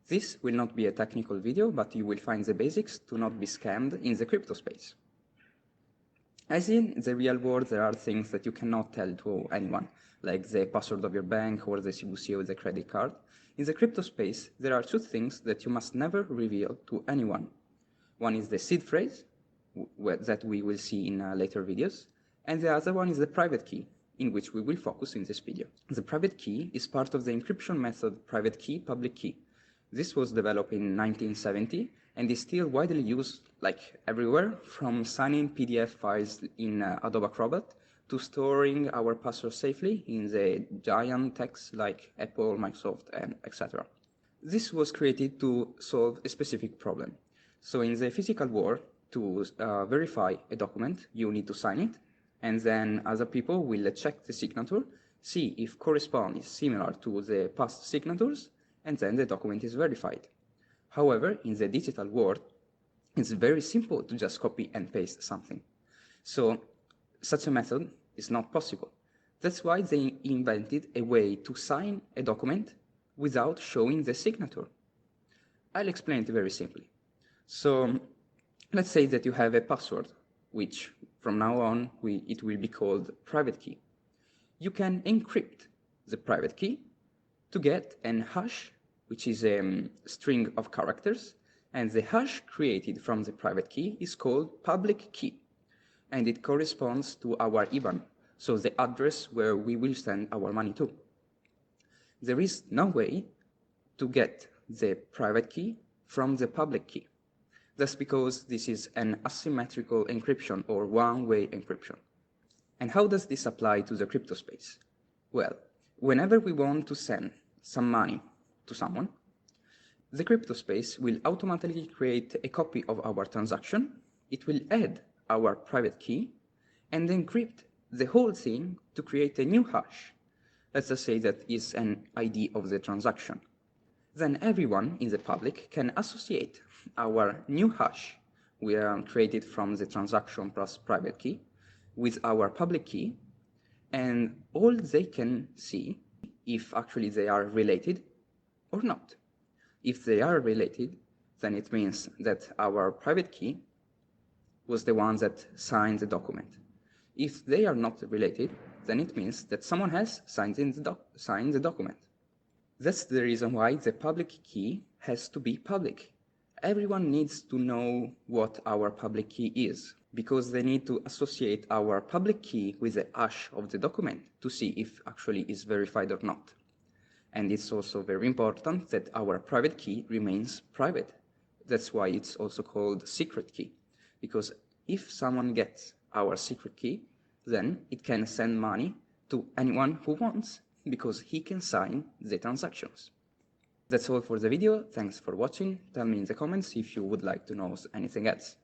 This will not be a technical video, but you will find the basics to not be scammed in the crypto space. As in the real world, there are things that you cannot tell to anyone, like the password of your bank or the CVC of the credit card. In the crypto space, there are two things that you must never reveal to anyone. One is the seed phrase, that we will see in later videos, and the other one is the private key, in which we will focus in this video. The private key is part of the encryption method private key, public key. This was developed in 1970 and is still widely used like everywhere, from signing PDF files in Adobe Acrobat to storing our password safely in the giant techs like Apple, Microsoft, and etc. This was created to solve a specific problem. So in the physical world, to verify a document, you need to sign it, and then other people will check the signature, see if correspond is similar to the past signatures, and then the document is verified. However, in the digital world, it's very simple to just copy and paste something. So such a method is not possible. That's why they invented a way to sign a document without showing the signature. I'll explain it very simply. So let's say that you have a password, which from now on, it will be called private key. You can encrypt the private key to get an hash, which is a string of characters, and the hash created from the private key is called public key, and it corresponds to our IBAN, so the address where we will send our money to. There is no way to get the private key from the public key. That's because this is an asymmetrical encryption or one-way encryption. And how does this apply to the crypto space? Well, whenever we want to send some money to someone, the crypto space will automatically create a copy of our transaction. It will add our private key and encrypt the whole thing to create a new hash. Let's just say that is an ID of the transaction. Then everyone in the public can associate our new hash we created from the transaction plus private key with our public key, and all they can see if actually they are related or not. If they are related, then it means that our private key was the one that signed the document. If they are not related, then it means that someone else signed the document. That's the reason why the public key has to be public. Everyone needs to know what our public key is, because they need to associate our public key with the hash of the document to see if actually is verified or not. And it's also very important that our private key remains private. That's why it's also called secret key, because if someone gets our secret key, then it can send money to anyone who wants, because he can sign the transactions. That's all for the video. Thanks for watching. Tell me in the comments if you would like to know anything else.